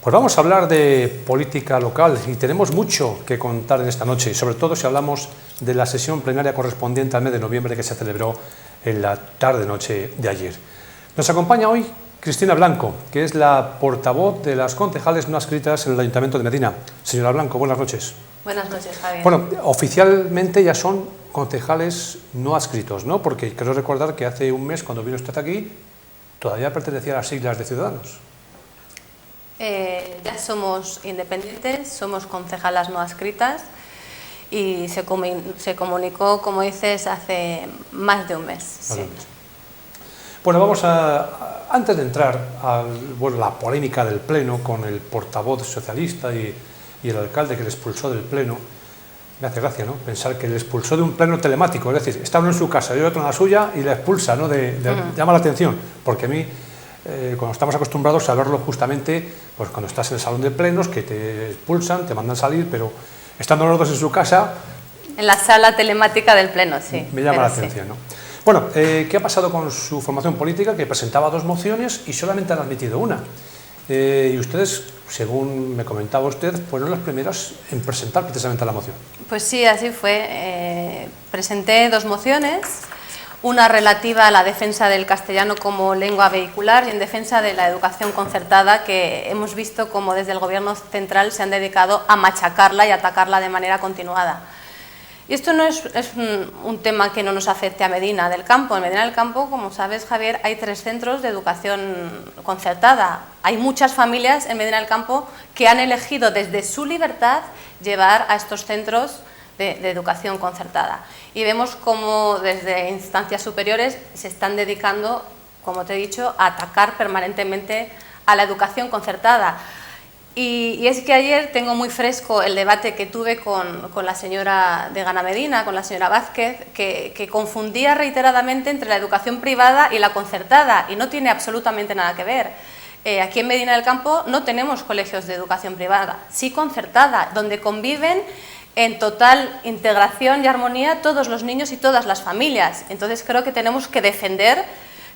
Pues vamos a hablar de política local y tenemos mucho que contar en esta noche, sobre todo si hablamos de la sesión plenaria correspondiente al mes de noviembre que se celebró en la tarde-noche de ayer. Nos acompaña hoy Cristina Blanco, que es la portavoz de las concejales no adscritas en el Ayuntamiento de Medina. Señora Blanco, buenas noches. Buenas noches, Javier. Bueno, oficialmente ya son concejales no adscritos, ¿no? Porque quiero recordar que hace un mes, cuando vino usted aquí, todavía pertenecía a las siglas de Ciudadanos. Ya somos independientes, somos concejalas no adscritas y se comunicó, como dices, hace más de un mes. Sí. Bueno, vamos a, antes de entrar a la polémica del Pleno con el portavoz socialista y el alcalde que le expulsó del Pleno, me hace gracia, ¿no?, pensar que le expulsó de un Pleno telemático, es decir, está uno en su casa y otro en la suya y le expulsa, ¿no? Llama la atención, porque a mí, cuando estamos acostumbrados a verlo justamente, pues cuando estás en el salón de plenos, que te expulsan, te mandan salir, pero estando los dos en su casa... En la sala telemática del Pleno, sí. Me llama la atención, ¿no? Bueno, ¿qué ha pasado con su formación política? Que presentaba 2 mociones y solamente han admitido una. Y ustedes, según me comentaba usted, fueron las primeras en presentar precisamente la moción. Pues sí, así fue. Presenté 2 mociones, una relativa a la defensa del castellano como lengua vehicular y en defensa de la educación concertada, que hemos visto como desde el Gobierno central se han dedicado a machacarla y atacarla de manera continuada. Y esto no es un tema que no nos afecte a Medina del Campo. En Medina del Campo, como sabes, Javier, hay 3 centros de educación concertada. Hay muchas familias en Medina del Campo que han elegido desde su libertad llevar a estos centros de educación concertada. Y vemos cómo desde instancias superiores se están dedicando, como te he dicho, a atacar permanentemente a la educación concertada. Y es que ayer tengo muy fresco el debate que tuve con la señora de Gana Medina, con la señora Vázquez, que confundía reiteradamente entre la educación privada y la concertada, y no tiene absolutamente nada que ver. Aquí en Medina del Campo no tenemos colegios de educación privada, sí concertada, donde conviven en total integración y armonía todos los niños y todas las familias. Entonces creo que tenemos que defender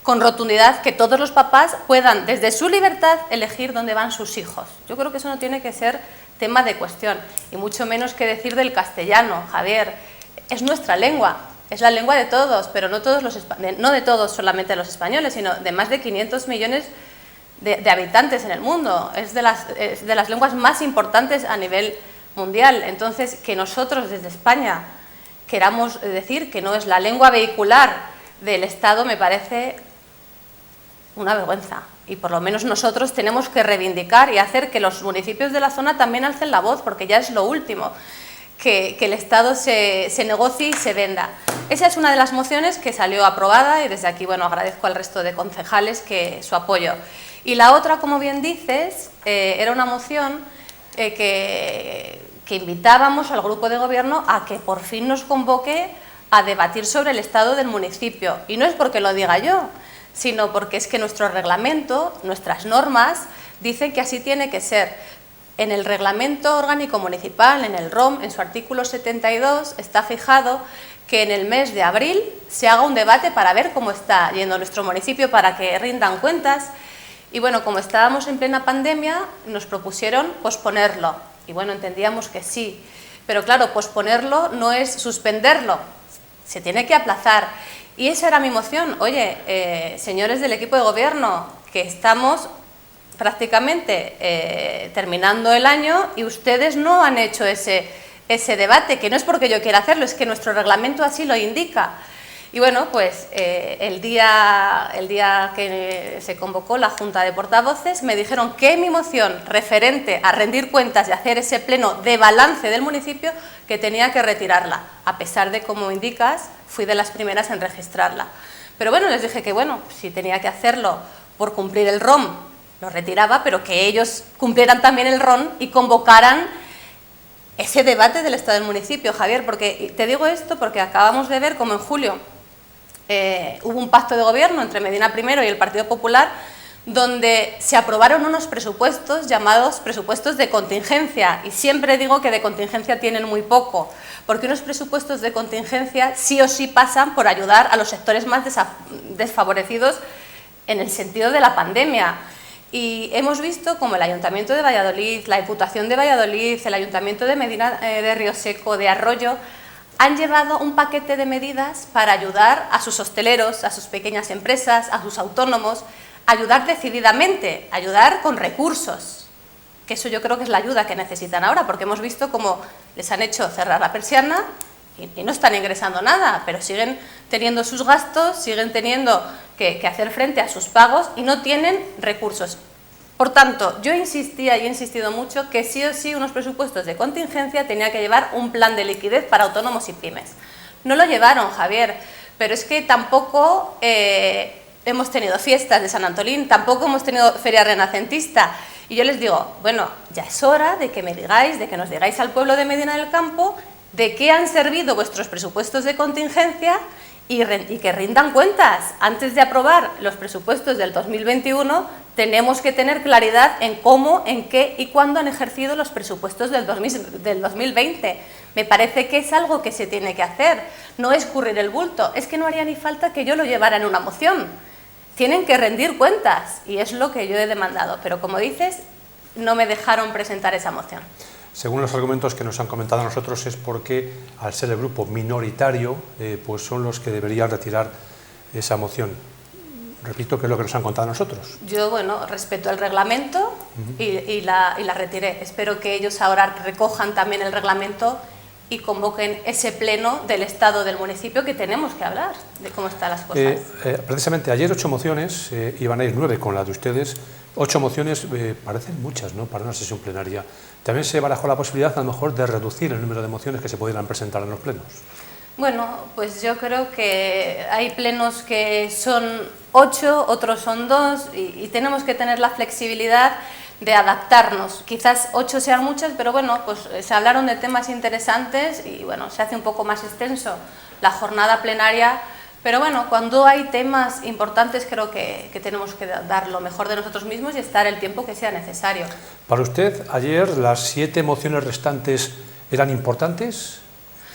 con rotundidad que todos los papás puedan, desde su libertad, elegir dónde van sus hijos. Yo creo que eso no tiene que ser tema de cuestión, y mucho menos que decir del castellano, Javier. Es nuestra lengua, es la lengua de todos, pero no de todos solamente los españoles, sino de más de 500 millones de habitantes en el mundo. Es de las lenguas más importantes a nivel mundial. Entonces, que nosotros desde España queramos decir que no es la lengua vehicular del Estado me parece una vergüenza, y por lo menos nosotros tenemos que reivindicar y hacer que los municipios de la zona también alcen la voz, porque ya es lo último, que el Estado se negocie y se venda. Esa es una de las mociones que salió aprobada y desde aquí, bueno, agradezco al resto de concejales su apoyo. Y la otra, como bien dices, era una moción que invitábamos al grupo de gobierno a que por fin nos convoque a debatir sobre el estado del municipio. Y no es porque lo diga yo, sino porque es que nuestro reglamento, nuestras normas, dicen que así tiene que ser. En el Reglamento Orgánico Municipal, en el ROM, en su artículo 72, está fijado que en el mes de abril se haga un debate para ver cómo está yendo nuestro municipio, para que rindan cuentas. Y bueno, como estábamos en plena pandemia, nos propusieron posponerlo. Y bueno, entendíamos que sí. Pero claro, posponerlo no es suspenderlo, se tiene que aplazar. Y esa era mi moción. Oye, señores del equipo de gobierno, que estamos prácticamente terminando el año y ustedes no han hecho ese debate, que no es porque yo quiera hacerlo, es que nuestro reglamento así lo indica. Y bueno, pues el día que se convocó la Junta de Portavoces me dijeron que mi moción referente a rendir cuentas y hacer ese pleno de balance del municipio, que tenía que retirarla, a pesar de, como indicas, fui de las primeras en registrarla. Pero bueno, les dije que bueno, si tenía que hacerlo por cumplir el ROM, lo retiraba, pero que ellos cumplieran también el ROM y convocaran ese debate del estado del municipio, Javier, porque te digo esto porque acabamos de ver como en julio hubo un pacto de gobierno entre Medina Primero y el Partido Popular, donde se aprobaron unos presupuestos llamados presupuestos de contingencia, y siempre digo que de contingencia tienen muy poco, porque unos presupuestos de contingencia sí o sí pasan por ayudar a los sectores más desfavorecidos en el sentido de la pandemia. Y hemos visto como el Ayuntamiento de Valladolid, la Diputación de Valladolid, el Ayuntamiento de Medina de Río Seco, de Arroyo, han llevado un paquete de medidas para ayudar a sus hosteleros, a sus pequeñas empresas, a sus autónomos, ayudar decididamente, ayudar con recursos, que eso yo creo que es la ayuda que necesitan ahora, porque hemos visto cómo les han hecho cerrar la persiana y no están ingresando nada, pero siguen teniendo sus gastos, siguen teniendo que hacer frente a sus pagos y no tienen recursos. Por tanto, yo insistía y he insistido mucho que sí o sí unos presupuestos de contingencia tenía que llevar un plan de liquidez para autónomos y pymes. No lo llevaron, Javier, pero es que tampoco hemos tenido fiestas de San Antolín, tampoco hemos tenido feria renacentista. Y yo les digo, bueno, ya es hora de que me digáis, de que nos digáis al pueblo de Medina del Campo de qué han servido vuestros presupuestos de contingencia y que rindan cuentas. Antes de aprobar los presupuestos del 2021, tenemos que tener claridad en cómo, en qué y cuándo han ejercido los presupuestos del 2020. Me parece que es algo que se tiene que hacer, no escurrir el bulto. Es que no haría ni falta que yo lo llevara en una moción. Tienen que rendir cuentas y es lo que yo he demandado. Pero como dices, no me dejaron presentar esa moción. Según los argumentos que nos han comentado a nosotros, es porque, al ser el grupo minoritario, pues son los que deberían retirar esa moción. Repito, que es lo que nos han contado a nosotros. Yo, bueno, respeto el reglamento y la retiré. Espero que ellos ahora recojan también el reglamento y convoquen ese pleno del Estado del municipio, que tenemos que hablar de cómo están las cosas. Precisamente ayer 8 mociones, iban a ir 9 con la de ustedes. 8 mociones parecen muchas, ¿no?, para una sesión plenaria. También se barajó la posibilidad, a lo mejor, de reducir el número de mociones que se pudieran presentar en los plenos. Bueno, pues yo creo que hay plenos que son 8, otros son 2 y tenemos que tener la flexibilidad de adaptarnos. Quizás 8 sean muchas, pero bueno, pues se hablaron de temas interesantes y bueno, se hace un poco más extenso la jornada plenaria. Pero bueno, cuando hay temas importantes creo que tenemos que dar lo mejor de nosotros mismos y estar el tiempo que sea necesario. Para usted, ayer las 7 mociones restantes eran importantes.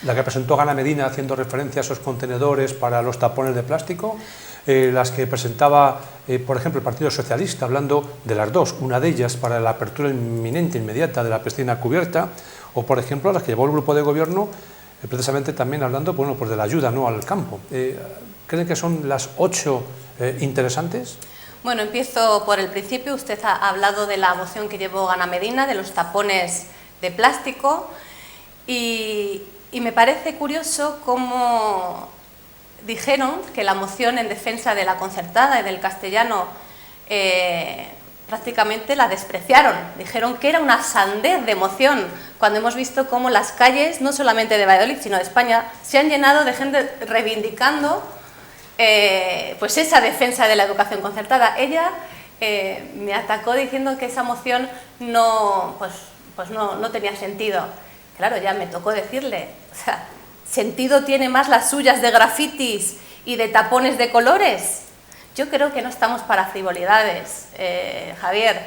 La que presentó Gana Medina haciendo referencia a esos contenedores para los tapones de plástico. Las que presentaba, por ejemplo, el Partido Socialista, hablando de las 2, una de ellas para la apertura inminente, inmediata de la piscina cubierta, o por ejemplo las que llevó el grupo de gobierno, precisamente también hablando, bueno, pues de la ayuda, ¿no?, al campo. ¿Creen que son las 8 interesantes? Bueno, empiezo por el principio. Usted ha hablado de la moción que llevó Gana Medina, de los tapones de plástico, y me parece curioso cómo dijeron que la moción en defensa de la concertada y del castellano prácticamente la despreciaron. Dijeron que era una sandez de moción, cuando hemos visto cómo las calles, no solamente de Valladolid, sino de España, se han llenado de gente reivindicando pues esa defensa de la educación concertada. Ella me atacó diciendo que esa moción no tenía sentido. Claro, ya me tocó decirle, o sea, ¿sentido tiene más las suyas de grafitis y de tapones de colores? Yo creo que no estamos para frivolidades, Javier.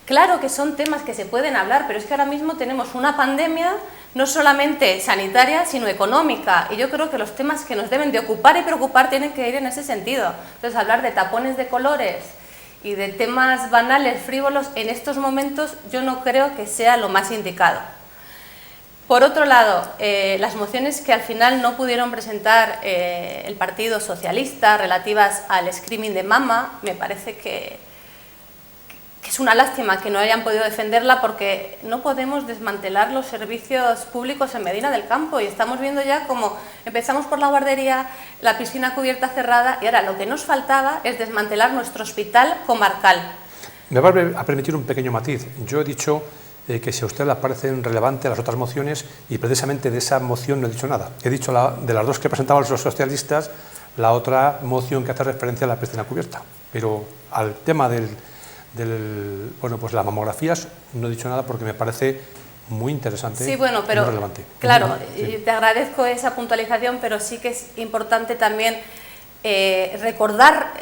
Claro que son temas que se pueden hablar, pero es que ahora mismo tenemos una pandemia no solamente sanitaria, sino económica, y yo creo que los temas que nos deben de ocupar y preocupar tienen que ir en ese sentido. Entonces, hablar de tapones de colores y de temas banales, frívolos, en estos momentos yo no creo que sea lo más indicado. Por otro lado, las mociones que al final no pudieron presentar el Partido Socialista relativas al screening de mama, me parece que es una lástima que no hayan podido defenderla, porque no podemos desmantelar los servicios públicos en Medina del Campo, y estamos viendo ya cómo empezamos por la guardería, la piscina cubierta cerrada, y ahora lo que nos faltaba es desmantelar nuestro hospital comarcal. Me va a permitir un pequeño matiz. Yo he dicho que si a usted le parecen relevantes las otras mociones, y precisamente de esa moción no he dicho nada. He dicho de las 2 que presentaban los socialistas, la otra moción que hace referencia a la piscina cubierta. Pero al tema bueno, pues las mamografías no he dicho nada, porque me parece muy interesante. Sí, bueno, pero muy relevante. Claro, sí. Te agradezco esa puntualización, pero sí que es importante también recordar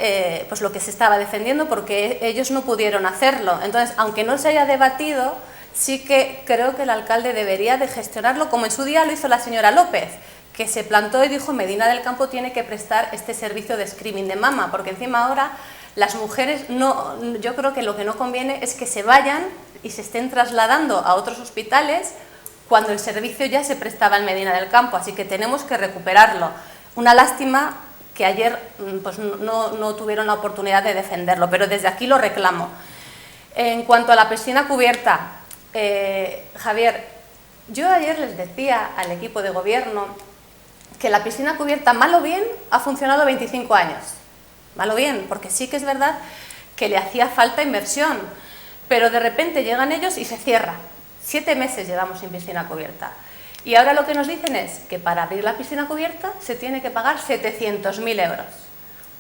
pues lo que se estaba defendiendo, porque ellos no pudieron hacerlo. Entonces, aunque no se haya debatido, sí que creo que el alcalde debería de gestionarlo, como en su día lo hizo la señora López, que se plantó y dijo: Medina del Campo tiene que prestar este servicio de screening de mama, porque encima ahora Las mujeres, yo creo que lo que no conviene es que se vayan y se estén trasladando a otros hospitales cuando el servicio ya se prestaba en Medina del Campo, así que tenemos que recuperarlo. Una lástima que ayer pues, no tuvieron la oportunidad de defenderlo, pero desde aquí lo reclamo. En cuanto a la piscina cubierta, Javier, yo ayer les decía al equipo de gobierno que la piscina cubierta, mal o bien, ha funcionado 25 años. Mal o bien, porque sí que es verdad que le hacía falta inversión, pero de repente llegan ellos y se cierra. 7 meses llevamos sin piscina cubierta. Y ahora lo que nos dicen es que para abrir la piscina cubierta se tiene que pagar 700.000 euros.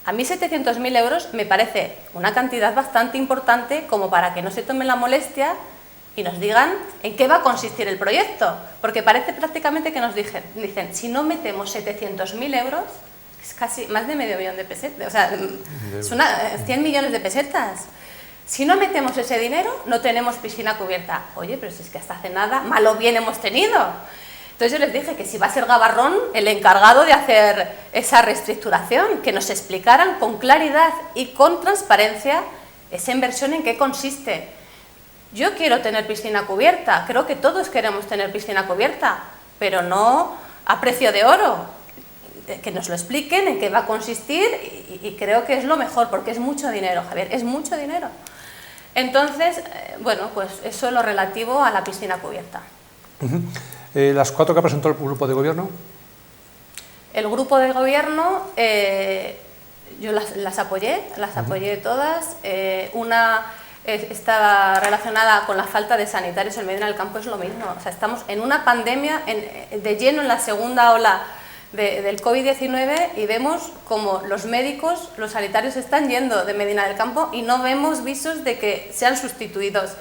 A mí 700.000 euros me parece una cantidad bastante importante como para que no se tomen la molestia y nos digan en qué va a consistir el proyecto. Porque parece prácticamente que nos dicen, si no metemos 700.000 euros, es casi más de medio millón de pesetas, o sea, es 100 millones de pesetas. Si no metemos ese dinero, no tenemos piscina cubierta. Oye, pero si es que hasta hace nada, mal o bien hemos tenido. Entonces yo les dije que si va a ser Gabarrón el encargado de hacer esa reestructuración, que nos explicaran con claridad y con transparencia esa inversión en qué consiste. Yo quiero tener piscina cubierta, creo que todos queremos tener piscina cubierta, pero no a precio de oro. Que nos lo expliquen en qué va a consistir y creo que es lo mejor, porque es mucho dinero, Javier, es mucho dinero. Entonces, bueno, pues eso es lo relativo a la piscina cubierta. ¿Las 4 que presentó el grupo de gobierno? El grupo de gobierno, yo las apoyé todas. Una estaba relacionada con la falta de sanitarios en Medina del Campo, es lo mismo. O sea, estamos en una pandemia de lleno en la segunda ola del COVID-19 y vemos como los médicos, los sanitarios están yendo de Medina del Campo y no vemos visos de que sean sustituidos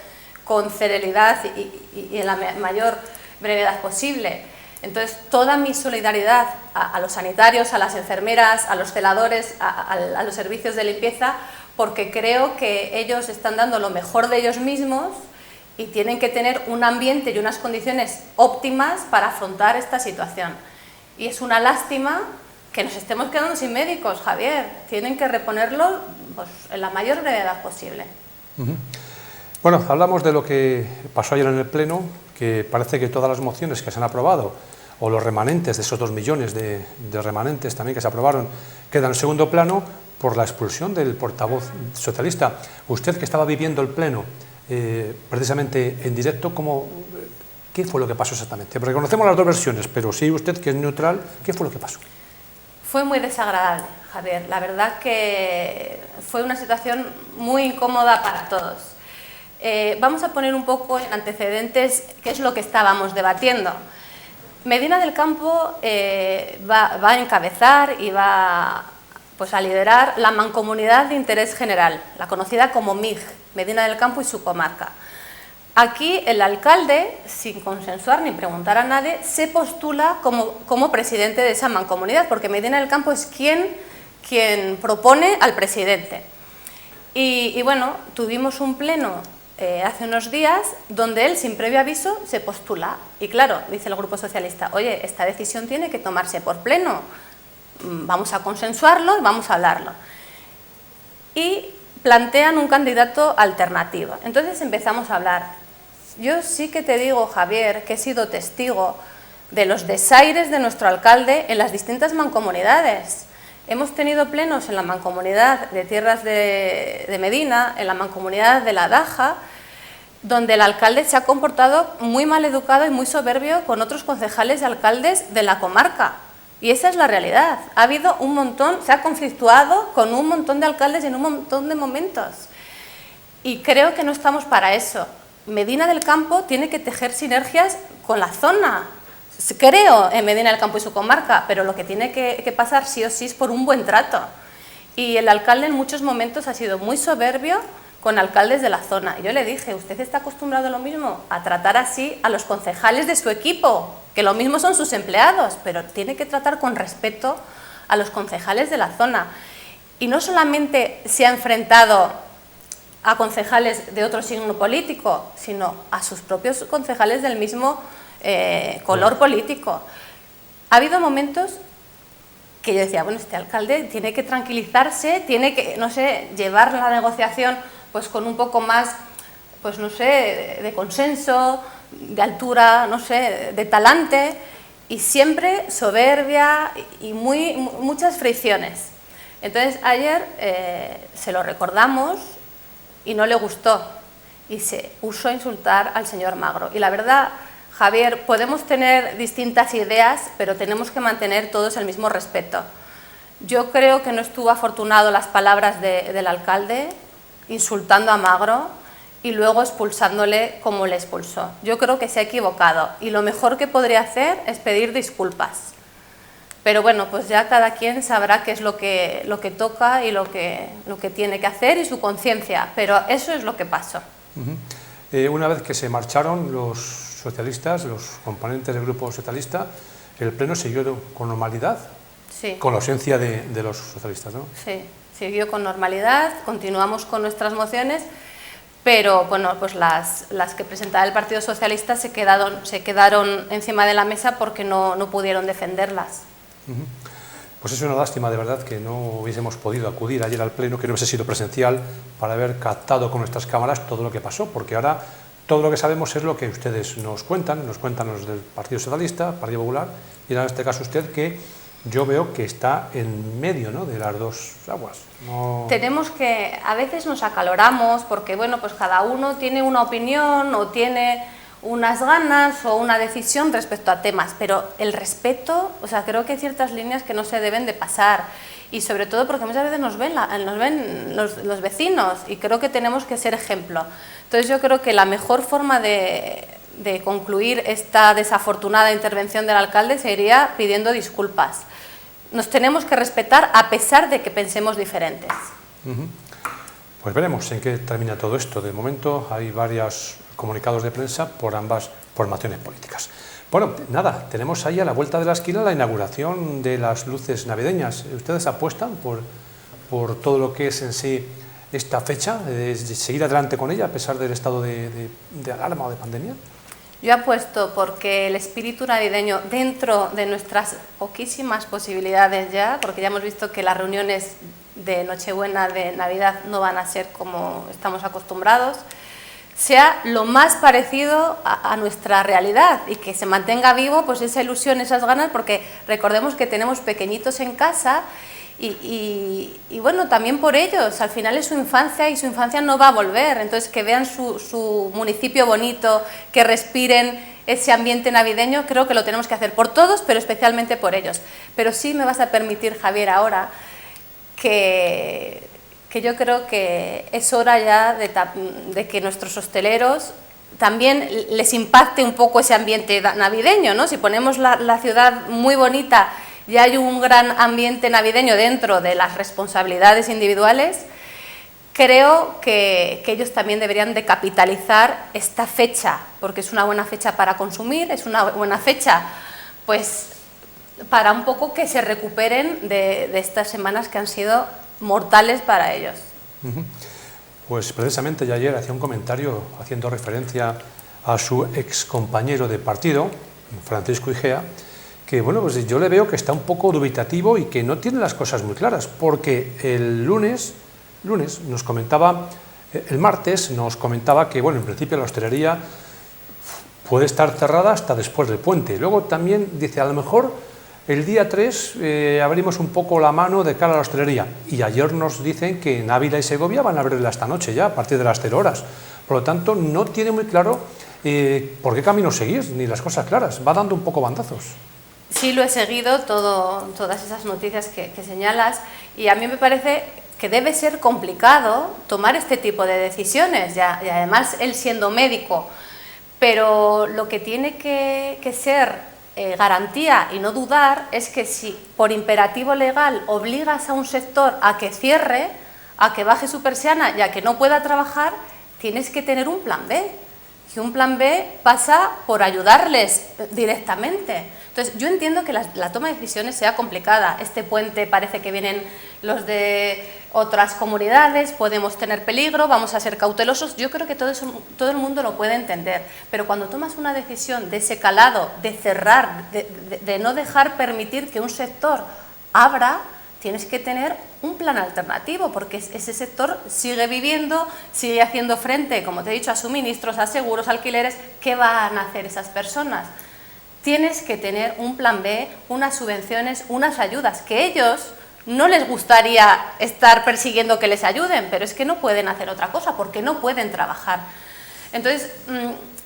con celeridad y en la mayor brevedad posible. Entonces, toda mi solidaridad a los sanitarios, a las enfermeras, a los celadores, a los servicios de limpieza, porque creo que ellos están dando lo mejor de ellos mismos y tienen que tener un ambiente y unas condiciones óptimas para afrontar esta situación. Y es una lástima que nos estemos quedando sin médicos, Javier. Tienen que reponerlo pues, en la mayor brevedad posible. Bueno, hablamos de lo que pasó ayer en el Pleno, que parece que todas las mociones que se han aprobado, o los remanentes de esos 2 millones de remanentes también que se aprobaron, quedan en segundo plano por la expulsión del portavoz socialista. Usted, que estaba viviendo el Pleno precisamente en directo, ¿qué fue lo que pasó exactamente? Porque conocemos las 2 versiones, pero sí usted, que es neutral, ¿qué fue lo que pasó? Fue muy desagradable, Javier. La verdad que fue una situación muy incómoda para todos. Vamos a poner un poco en antecedentes qué es lo que estábamos debatiendo. Medina del Campo va a encabezar y va pues, a liderar la Mancomunidad de Interés General, la conocida como MIG, Medina del Campo y su comarca. Aquí el alcalde, sin consensuar ni preguntar a nadie, se postula como presidente de esa mancomunidad, porque Medina del Campo es quien propone al presidente. Y bueno, tuvimos un pleno hace unos días donde él, sin previo aviso, se postula. Y claro, dice el Grupo Socialista, oye, esta decisión tiene que tomarse por pleno, vamos a consensuarlo y vamos a hablarlo. Y plantean un candidato alternativo. Entonces empezamos a hablar. Yo sí que te digo, Javier, que he sido testigo de los desaires de nuestro alcalde en las distintas mancomunidades. Hemos tenido plenos en la mancomunidad de Tierras de Medina, en la mancomunidad de La Daja, donde el alcalde se ha comportado muy mal educado y muy soberbio con otros concejales y alcaldes de la comarca. Y esa es la realidad. Ha habido un montón, se ha conflictuado con un montón de alcaldes en un montón de momentos. Y creo que no estamos para eso. Medina del Campo tiene que tejer sinergias con la zona. Creo en Medina del Campo y su comarca, pero lo que tiene que pasar sí o sí es por un buen trato. Y el alcalde en muchos momentos ha sido muy soberbio con alcaldes de la zona. Yo le dije, usted está acostumbrado a lo mismo, a tratar así a los concejales de su equipo, que lo mismo son sus empleados, pero tiene que tratar con respeto a los concejales de la zona. Y no solamente se ha enfrentado a concejales de otro signo político, sino a sus propios concejales del mismo color político. Ha habido momentos que yo decía, bueno, este alcalde tiene que tranquilizarse, tiene que, no sé, llevar la negociación pues con un poco más, pues no sé, de consenso, de altura, no sé, de talante, y siempre soberbia y muchas fricciones. Entonces ayer se lo recordamos y no le gustó y se puso a insultar al señor Magro. Y la verdad, Javier, podemos tener distintas ideas, pero tenemos que mantener todos el mismo respeto. Yo creo que no estuvo afortunado las palabras del alcalde insultando a Magro y luego expulsándole como le expulsó. Yo creo que se ha equivocado y lo mejor que podría hacer es pedir disculpas. Pero bueno, pues ya cada quien sabrá qué es lo que toca y lo que tiene que hacer y su conciencia, pero eso es lo que pasó. Una vez que se marcharon los socialistas, los componentes del grupo socialista, el pleno siguió con normalidad, sí, con la ausencia de los socialistas, ¿no? Sí, siguió con normalidad, continuamos con nuestras mociones, pero bueno, pues las que presentaba el Partido Socialista se quedaron encima de la mesa porque no pudieron defenderlas. Pues es una lástima de verdad que no hubiésemos podido acudir ayer al pleno, que no hubiese sido presencial, para haber captado con nuestras cámaras todo lo que pasó, porque ahora todo lo que sabemos es lo que ustedes nos cuentan los del Partido Socialista, Partido Popular, y en este caso usted, que yo veo que está en medio, ¿no?, de las dos aguas. No... Tenemos que, a veces nos acaloramos porque, bueno, pues cada uno tiene una opinión o tiene unas ganas o una decisión respecto a temas, pero el respeto, o sea, creo que hay ciertas líneas que no se deben de pasar, y sobre todo porque muchas veces nos ven los vecinos, y creo que tenemos que ser ejemplo. Entonces yo creo que la mejor forma de concluir esta desafortunada intervención del alcalde sería pidiendo disculpas. Nos tenemos que respetar a pesar de que pensemos diferentes. Pues veremos en qué termina todo esto. De momento hay varios comunicados de prensa por ambas formaciones políticas. Bueno, nada, tenemos ahí a la vuelta de la esquina la inauguración de las luces navideñas. ¿Ustedes apuestan por todo lo que es en sí esta fecha, de seguir adelante con ella a pesar del estado de alarma o de pandemia? Yo apuesto porque el espíritu navideño, dentro de nuestras poquísimas posibilidades ya, porque ya hemos visto que las reuniones de Nochebuena, de Navidad, no van a ser como estamos acostumbrados, sea lo más parecido a nuestra realidad y que se mantenga vivo pues esa ilusión, esas ganas, porque recordemos que tenemos pequeñitos en casa y bueno, también por ellos, al final es su infancia y su infancia no va a volver, entonces que vean su municipio bonito, que respiren ese ambiente navideño, creo que lo tenemos que hacer por todos, pero especialmente por ellos. Pero sí me vas a permitir, Javier, ahora que yo creo que es hora ya de que nuestros hosteleros también les impacte un poco ese ambiente navideño, ¿no? Si ponemos la ciudad muy bonita y hay un gran ambiente navideño dentro de las responsabilidades individuales, creo que ellos también deberían de capitalizar esta fecha, porque es una buena fecha para consumir, es una buena fecha pues para un poco que se recuperen de estas semanas que han sido mortales para ellos. Pues precisamente ya ayer hacía un comentario haciendo referencia a su ex compañero de partido, Francisco Igea, que bueno, pues yo le veo que está un poco dubitativo y que no tiene las cosas muy claras, porque el lunes nos comentaba, el martes nos comentaba que bueno, en principio la hostelería puede estar cerrada hasta después del puente. Luego también dice, a lo mejor el día 3 abrimos un poco la mano de cara a la hostelería, y ayer nos dicen que en Ávila y Segovia van a abrirla esta noche ya, a partir de las 0 horas. Por lo tanto, no tiene muy claro por qué camino seguir, ni las cosas claras, va dando un poco bandazos. Sí, lo he seguido, todas esas noticias que señalas, y a mí me parece que debe ser complicado tomar este tipo de decisiones, y además él siendo médico, pero lo que tiene que ser garantía y no dudar es que si por imperativo legal obligas a un sector a que cierre, a que baje su persiana y a que no pueda trabajar, tienes que tener un plan B. Y un plan B pasa por ayudarles directamente. Entonces, yo entiendo que la toma de decisiones sea complicada. Este puente parece que vienen los de otras comunidades, podemos tener peligro, vamos a ser cautelosos. Yo creo que todo el mundo lo puede entender. Pero cuando tomas una decisión de ese calado, de cerrar, de no dejar permitir que un sector tienes que tener un plan alternativo, porque ese sector sigue viviendo, sigue haciendo frente, como te he dicho, a suministros, a seguros, alquileres. ¿Qué van a hacer esas personas? Tienes que tener un plan B, unas subvenciones, unas ayudas, que ellos no les gustaría estar persiguiendo que les ayuden, pero es que no pueden hacer otra cosa, porque no pueden trabajar. Entonces,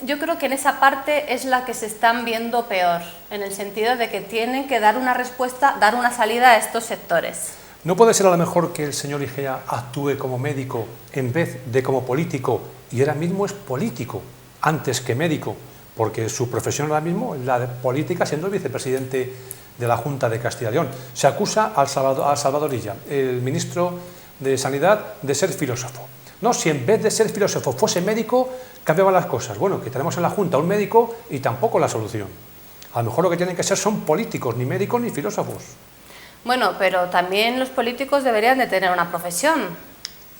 yo creo que en esa parte es la que se están viendo peor, en el sentido de que tienen que dar una respuesta, dar una salida a estos sectores. ¿No puede ser a lo mejor que el señor Igea actúe como médico en vez de como político, y ahora mismo es político antes que médico, porque su profesión ahora mismo es la de política, siendo el vicepresidente de la Junta de Castilla y León? Se acusa al Salvador Illa, el ministro de Sanidad, de ser filósofo. No, si en vez de ser filósofo fuese médico, cambiaban las cosas. Bueno, que tenemos en la Junta un médico y tampoco la solución. A lo mejor lo que tienen que ser son políticos, ni médicos ni filósofos. Bueno, pero también los políticos deberían de tener una profesión.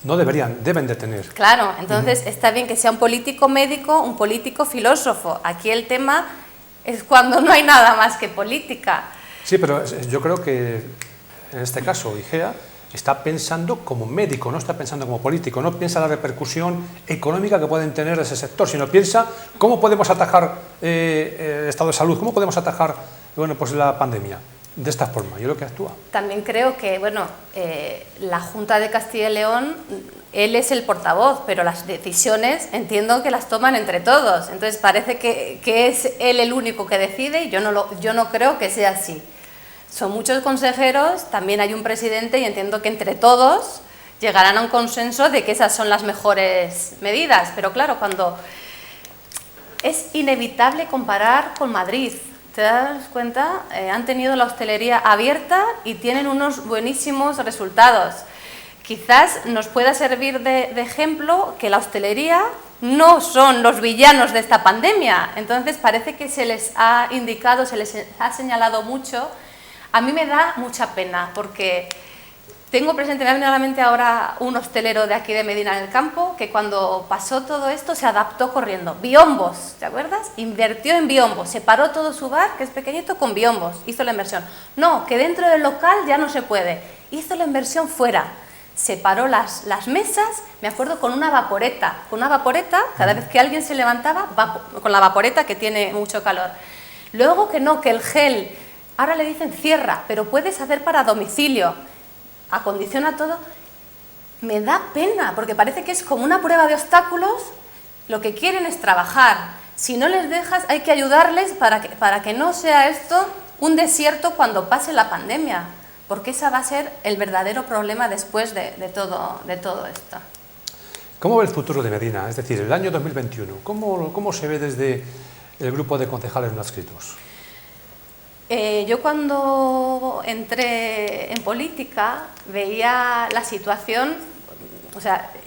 No deberían, deben de tener. Claro, entonces está bien que sea un político médico, un político filósofo. Aquí el tema es cuando no hay nada más que política. Sí, pero yo creo que en este caso Igea está pensando como médico, no está pensando como político, no piensa la repercusión económica que pueden tener ese sector, sino piensa cómo podemos atajar el estado de salud, cómo podemos atajar pues la pandemia. De esta forma, yo creo que actúa. También creo que, la Junta de Castilla y León, él es el portavoz, pero las decisiones entiendo que las toman entre todos. Entonces parece que es él el único que decide y yo no creo que sea así. Son muchos consejeros, también hay un presidente y entiendo que entre todos llegarán a un consenso de que esas son las mejores medidas. Pero claro, cuando es inevitable comparar con Madrid. ¿Te das cuenta? Han tenido la hostelería abierta y tienen unos buenísimos resultados. Quizás nos pueda servir de ejemplo que la hostelería no son los villanos de esta pandemia. Entonces parece que se les ha indicado, se les ha señalado mucho. A mí me da mucha pena porque tengo presente, me ha venido a la mente ahora un hostelero de aquí de Medina del Campo que cuando pasó todo esto se adaptó corriendo. Biombos, ¿te acuerdas? Invirtió en biombos, separó todo su bar, que es pequeñito, con biombos, hizo la inversión. No, que dentro del local ya no se puede, hizo la inversión fuera. Separó las mesas, me acuerdo, con una vaporeta. Con una vaporeta, cada vez que alguien se levantaba, con la vaporeta que tiene mucho calor. Luego que no, que el gel, ahora le dicen cierra, pero puedes hacer para domicilio. Acondiciona todo. Me da pena, porque parece que es como una prueba de obstáculos. Lo que quieren es trabajar. Si no les dejas, hay que ayudarles para que no sea esto un desierto cuando pase la pandemia, porque ese va a ser el verdadero problema después de todo esto. ¿Cómo ve el futuro de Medina? Es decir, el año 2021, ¿cómo se ve desde el grupo de concejales no adscritos? Yo cuando entré en política veía la situación,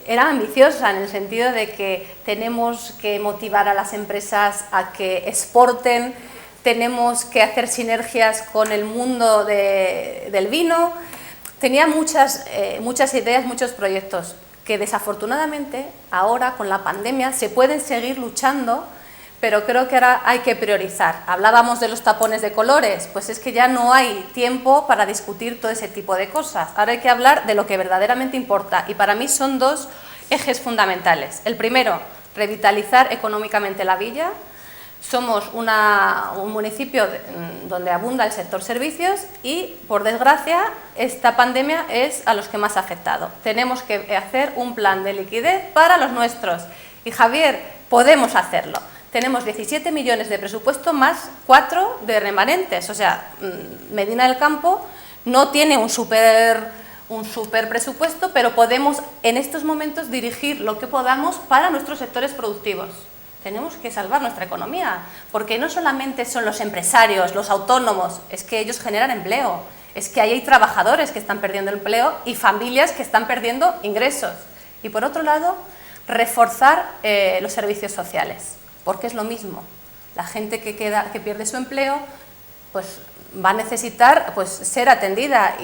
era ambiciosa en el sentido de que tenemos que motivar a las empresas a que exporten, tenemos que hacer sinergias con el mundo del vino. Tenía muchas ideas, muchos proyectos que desafortunadamente ahora con la pandemia se pueden seguir luchando, pero creo que ahora hay que priorizar. Hablábamos de los tapones de colores, pues es que ya no hay tiempo para discutir todo ese tipo de cosas. Ahora hay que hablar de lo que verdaderamente importa y para mí son dos ejes fundamentales. El primero, revitalizar económicamente la villa. Somos un municipio donde abunda el sector servicios y, por desgracia, esta pandemia es a los que más ha afectado. Tenemos que hacer un plan de liquidez para los nuestros y, Javier, podemos hacerlo. Tenemos 17 millones de presupuesto más 4 de remanentes. O sea, Medina del Campo no tiene un super presupuesto, pero podemos en estos momentos dirigir lo que podamos para nuestros sectores productivos. Tenemos que salvar nuestra economía, porque no solamente son los empresarios, los autónomos, es que ellos generan empleo, es que ahí hay trabajadores que están perdiendo empleo y familias que están perdiendo ingresos. Y por otro lado, reforzar los servicios sociales. Porque es lo mismo, la gente que pierde su empleo, pues va a necesitar ser atendida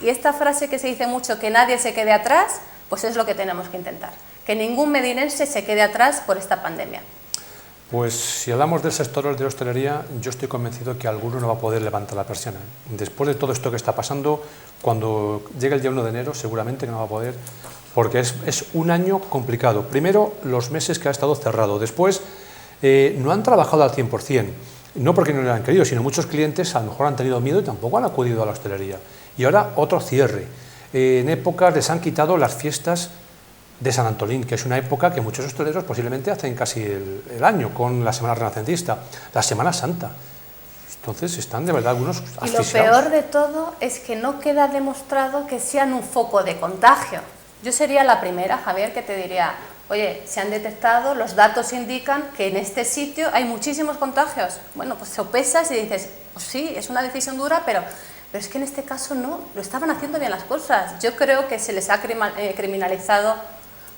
y esta frase que se dice mucho, que nadie se quede atrás, pues es lo que tenemos que intentar, que ningún medinense se quede atrás por esta pandemia. Pues si hablamos del sector de la hostelería, yo estoy convencido que alguno no va a poder levantar la persiana. Después de todo esto que está pasando, cuando llegue el día 1 de enero seguramente no va a poder, porque es un año complicado. Primero, los meses que ha estado cerrado. Después, no han trabajado al 100%, no porque no lo han querido, sino muchos clientes a lo mejor han tenido miedo y tampoco han acudido a la hostelería. Y ahora otro cierre. En épocas les han quitado las fiestas de San Antolín, que es una época que muchos hosteleros posiblemente hacen casi el año, con la Semana Renacentista, la Semana Santa. Entonces están de verdad algunos asfixiados. Y lo peor de todo es que no queda demostrado que sean un foco de contagio. Yo sería la primera, Javier, que te diría, oye, se han detectado, los datos indican que en este sitio hay muchísimos contagios. Bueno, pues sopesas y dices, pues sí, es una decisión dura, pero es que en este caso no, lo estaban haciendo bien las cosas. Yo creo que se les ha criminalizado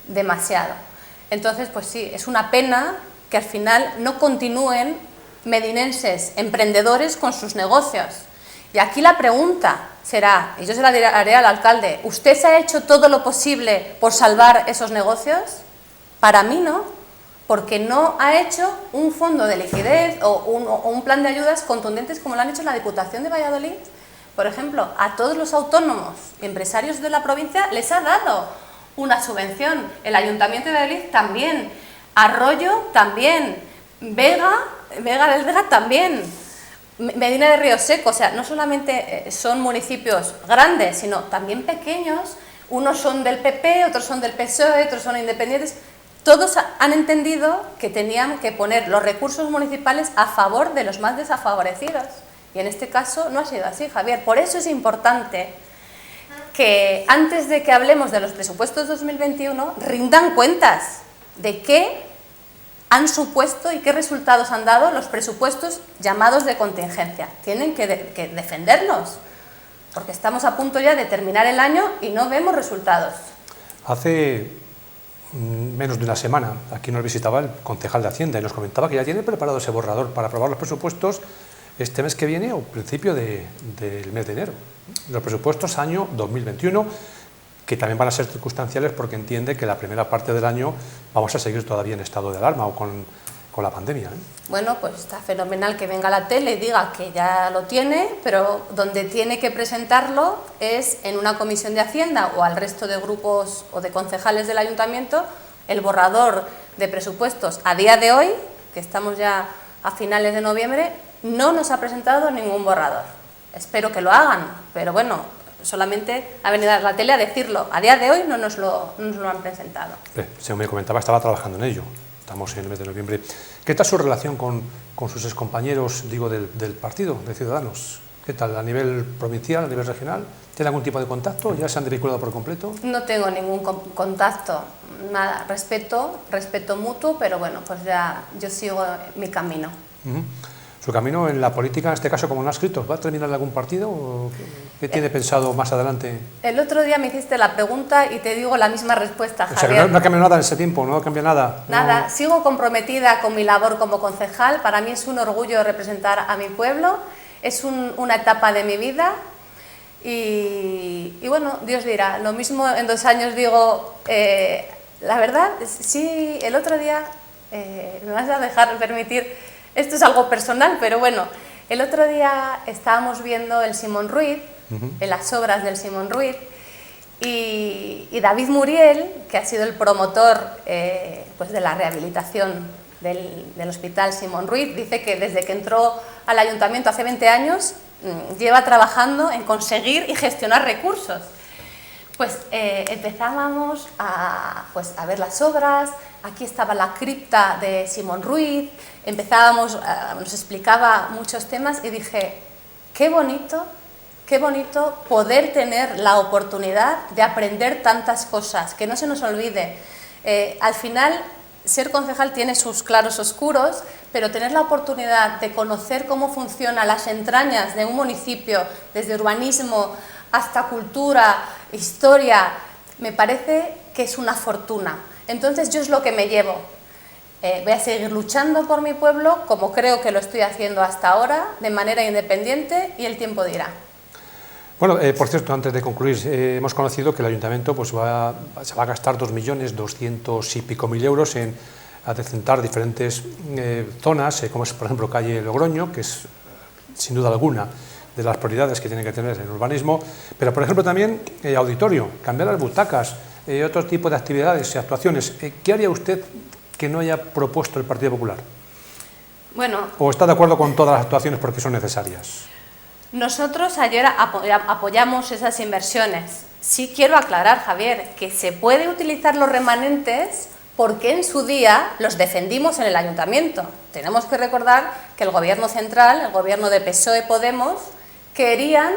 demasiado. Entonces, pues sí, es una pena que al final no continúen medinenses emprendedores con sus negocios. Y aquí la pregunta será, y yo se la haré al alcalde, ¿usted se ha hecho todo lo posible por salvar esos negocios? Para mí no, porque no ha hecho un fondo de liquidez o un plan de ayudas contundentes como lo han hecho la Diputación de Valladolid. Por ejemplo, a todos los autónomos y empresarios de la provincia les ha dado una subvención, el Ayuntamiento de Valladolid también, Arroyo también, Vega del Vega también, Medina de Río Seco, o sea, no solamente son municipios grandes, sino también pequeños, unos son del PP, otros son del PSOE, otros son independientes, todos han entendido que tenían que poner los recursos municipales a favor de los más desfavorecidos, y en este caso no ha sido así, Javier. Por eso es importante que antes de que hablemos de los presupuestos 2021, rindan cuentas de qué han supuesto y qué resultados han dado los presupuestos llamados de contingencia. Tienen que defenderlos, porque estamos a punto ya de terminar el año y no vemos resultados. Hace menos de una semana aquí nos visitaba el concejal de Hacienda y nos comentaba que ya tiene preparado ese borrador para aprobar los presupuestos este mes que viene o principio del mes de enero. Los presupuestos año 2021, que también van a ser circunstanciales porque entiende que la primera parte del año vamos a seguir todavía en estado de alarma o con la pandemia, ¿eh? Bueno, pues está fenomenal que venga a la tele y diga que ya lo tiene, pero donde tiene que presentarlo es en una comisión de Hacienda o al resto de grupos o de concejales del Ayuntamiento, el borrador de presupuestos a día de hoy, que estamos ya a finales de noviembre, no nos ha presentado ningún borrador. Espero que lo hagan, pero bueno, solamente ha venido a la tele a decirlo. A día de hoy no nos lo han presentado. Según me comentaba, estaba trabajando en ello. Estamos en el mes de noviembre. ¿Qué tal su relación con sus excompañeros, digo, del partido, de Ciudadanos? ¿Qué tal a nivel provincial, a nivel regional? ¿Tiene algún tipo de contacto? ¿Ya se han desvinculado por completo? No tengo ningún contacto, nada. Respeto mutuo, pero bueno, pues ya yo sigo mi camino. ¿Su camino en la política, en este caso, como no ha escrito, va a terminar en algún partido o qué tiene pensado más adelante? El otro día me hiciste la pregunta y te digo la misma respuesta, Javier. O sea, que no ha cambiado nada en ese tiempo, no ha cambiado nada. Nada, no... sigo comprometida con mi labor como concejal. Para mí es un orgullo representar a mi pueblo, es una etapa de mi vida y bueno, Dios dirá. Lo mismo en 2 años digo, la verdad, sí, el otro día, me vas a permitir... Esto es algo personal, pero bueno, el otro día estábamos viendo el Simón Ruiz, en las obras del Simón Ruiz, y David Muriel, que ha sido el promotor pues de la rehabilitación del Hospital Simón Ruiz, dice que desde que entró al ayuntamiento hace 20 años lleva trabajando en conseguir y gestionar recursos. Pues empezábamos a ver las obras. Aquí estaba la cripta de Simón Ruiz, nos explicaba muchos temas y dije, qué bonito poder tener la oportunidad de aprender tantas cosas, que no se nos olvide. Al final, ser concejal tiene sus claros oscuros, pero tener la oportunidad de conocer cómo funcionan las entrañas de un municipio, desde urbanismo hasta cultura, historia, me parece que es una fortuna. Entonces yo es lo que me llevo. Voy a seguir luchando por mi pueblo, como creo que lo estoy haciendo hasta ahora, de manera independiente, y el tiempo dirá. Bueno, por cierto, antes de concluir, hemos conocido que el Ayuntamiento pues, se va a gastar 2.200.000 y pico euros en a decentar diferentes zonas, como es por ejemplo calle Logroño, que es sin duda alguna de las prioridades que tiene que tener el urbanismo, pero por ejemplo también auditorio, cambiar las butacas, otro tipo de actividades y actuaciones. ¿Qué haría usted que no haya propuesto el Partido Popular? Bueno, ¿O está de acuerdo con todas las actuaciones porque son necesarias? Nosotros ayer apoyamos esas inversiones. Sí quiero aclarar, Javier, que se puede utilizar los remanentes porque en su día los defendimos en el Ayuntamiento. Tenemos que recordar que el Gobierno central, el Gobierno de PSOE-Podemos, querían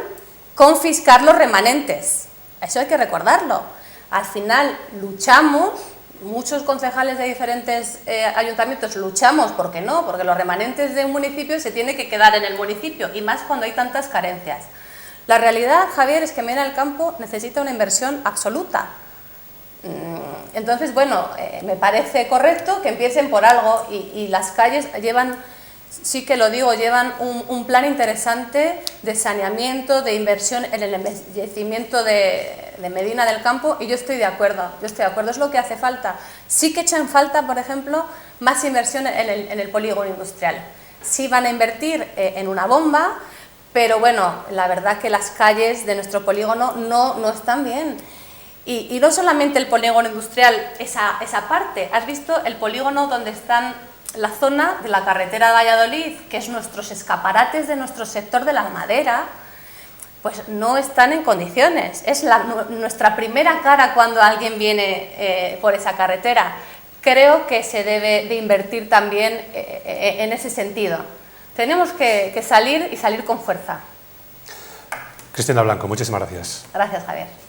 confiscar los remanentes. Eso hay que recordarlo. Al final luchamos, muchos concejales de diferentes ayuntamientos luchamos, ¿por qué no? Porque los remanentes de un municipio se tienen que quedar en el municipio, y más cuando hay tantas carencias. La realidad, Javier, es que Mena del Campo necesita una inversión absoluta. Entonces, bueno, me parece correcto que empiecen por algo, y las calles llevan, sí que lo digo, llevan un plan interesante de saneamiento, de inversión en el embellecimiento de Medina del Campo, y yo estoy de acuerdo, es lo que hace falta. Sí que echan falta, por ejemplo, más inversión en el polígono industrial. Sí van a invertir en una bomba, pero bueno, la verdad que las calles de nuestro polígono no están bien. Y no solamente el polígono industrial, esa parte. ¿Has visto el polígono donde están la zona de la carretera de Valladolid, que es nuestros escaparates de nuestro sector de la madera? Pues no están en condiciones. Es nuestra primera cara cuando alguien viene por esa carretera. Creo que se debe de invertir también en ese sentido. Tenemos que salir, y salir con fuerza. Cristina Blanco, muchísimas gracias. Gracias, Javier.